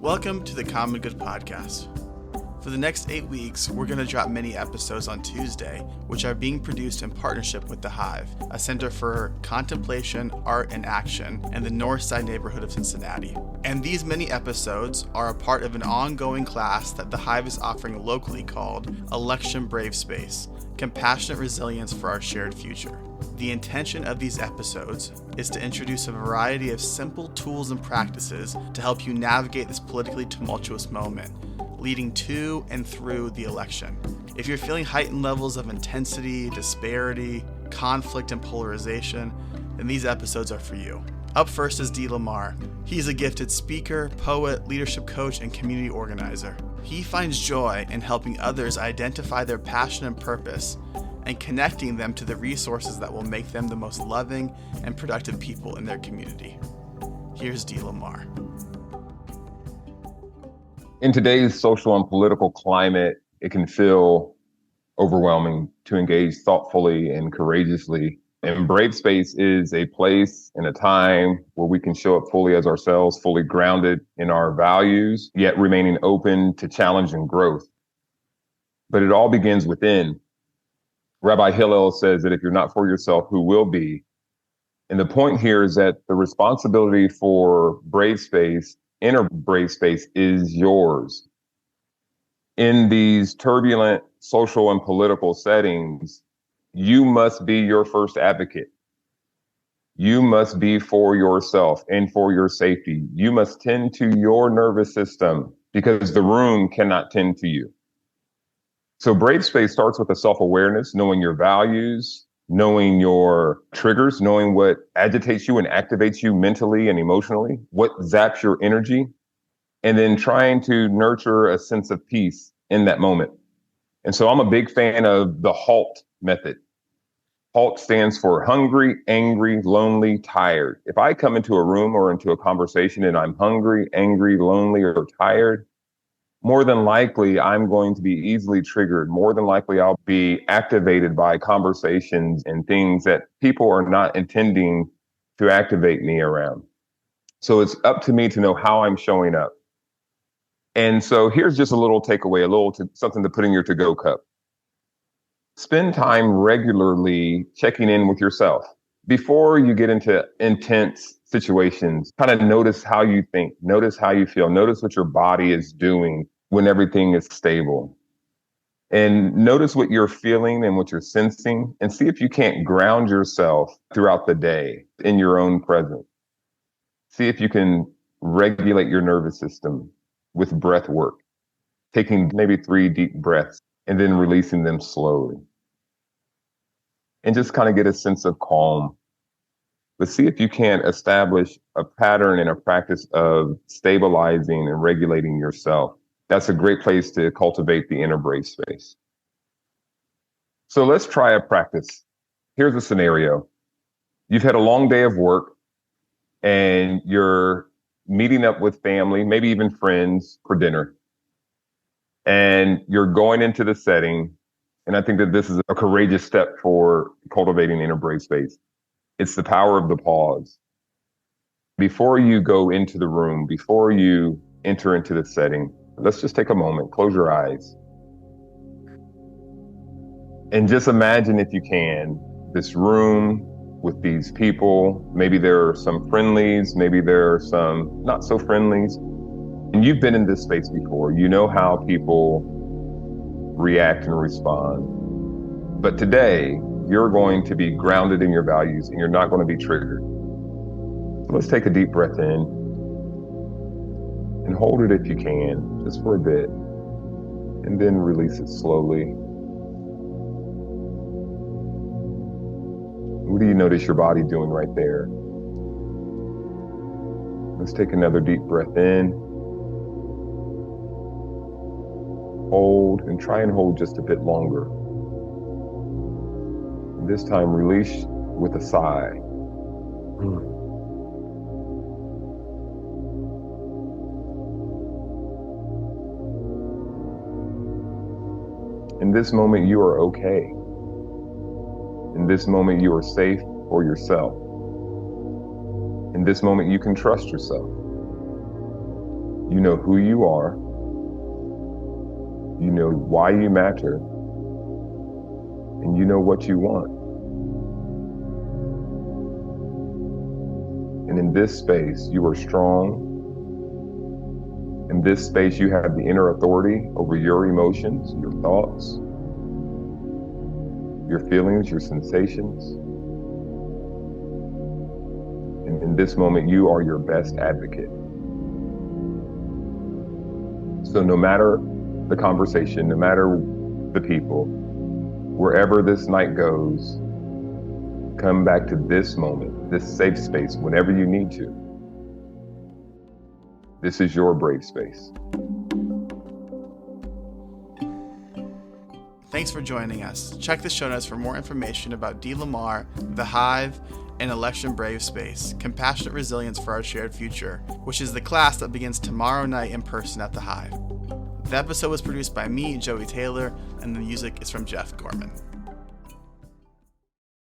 Welcome to the Common Good Podcast. For the next 8 weeks, we're going to drop mini episodes on Tuesday, which are being produced in partnership with The Hive, a center for contemplation, art, and action in the North Side neighborhood of Cincinnati. And these mini episodes are a part of an ongoing class that The Hive is offering locally called Election Brave Space, Compassionate Resilience for Our Shared Future. The intention of these episodes is to introduce a variety of simple tools and practices to help you navigate this politically tumultuous moment, leading to and through the election. If you're feeling heightened levels of intensity, disparity, conflict, and polarization, then these episodes are for you. Up first is Lamar. He's a gifted speaker, poet, leadership coach, and community organizer. He finds joy in helping others identify their passion and purpose and connecting them to the resources that will make them the most loving and productive people in their community. Here's Lamar. In today's social and political climate, it can feel overwhelming to engage thoughtfully and courageously. And Brave Space is a place and a time where we can show up fully as ourselves, fully grounded in our values, yet remaining open to challenge and growth. But it all begins within. Rabbi Hillel says that if you're not for yourself, who will be? And the point here is that the responsibility for Brave Space, inner Brave Space, is yours. In these turbulent social and political settings, you must be your first advocate. You must be for yourself and for your safety. You must tend to your nervous system because the room cannot tend to you. So Brave Space starts with a self-awareness, knowing your values, knowing your triggers, knowing what agitates you and activates you mentally and emotionally, what zaps your energy, and then trying to nurture a sense of peace in that moment. And so I'm a big fan of the HALT method. HALT stands for hungry, angry, lonely, tired. If I come into a room or into a conversation and I'm hungry, angry, lonely, or tired, more than likely, I'm going to be easily triggered. More than likely, I'll be activated by conversations and things that people are not intending to activate me around. So it's up to me to know how I'm showing up. And so here's just a little takeaway, something to put in your to-go cup. Spend time regularly checking in with yourself. Before you get into intense situations, kind of notice how you think, notice how you feel, notice what your body is doing when everything is stable. And notice what you're feeling and what you're sensing, and see if you can't ground yourself throughout the day in your own presence. See if you can regulate your nervous system with breath work, taking maybe 3 deep breaths and then releasing them slowly. And just kind of get a sense of calm. But see if you can establish a pattern and a practice of stabilizing and regulating yourself. That's a great place to cultivate the inner brave space. So let's try a practice. Here's a scenario. You've had a long day of work and you're meeting up with family, maybe even friends for dinner. And you're going into the setting. And I think that this is a courageous step for cultivating inner brave space. It's the power of the pause. Before you go into the room, before you enter into the setting, let's just take a moment, close your eyes. And just imagine, if you can, this room with these people. Maybe there are some friendlies, maybe there are some not so friendlies. And you've been in this space before. You know how people react and respond. But today, you're going to be grounded in your values and you're not going to be triggered. So let's take a deep breath in and hold it if you can, just for a bit, and then release it slowly. What do you notice your body doing right there? Let's take another deep breath in. Hold, and try and hold just a bit longer. This time, release with a sigh. In this moment, you are okay. In this moment, you are safe for yourself. In this moment, you can trust yourself. You know who you are. You know why you matter. And you know what you want. And in this space, you are strong. In this space, you have the inner authority over your emotions, your thoughts, your feelings, your sensations. And in this moment, you are your best advocate. So no matter the conversation, no matter the people, wherever this night goes, come back to this moment, this safe space, whenever you need to. This is your brave space. Thanks for joining us. Check the show notes for more information about Lamar, The Hive, and Election Brave Space, Compassionate Resilience for Our Shared Future, which is the class that begins tomorrow night in person at The Hive. The episode was produced by me, Joey Taylor, and the music is from Jeff Gorman.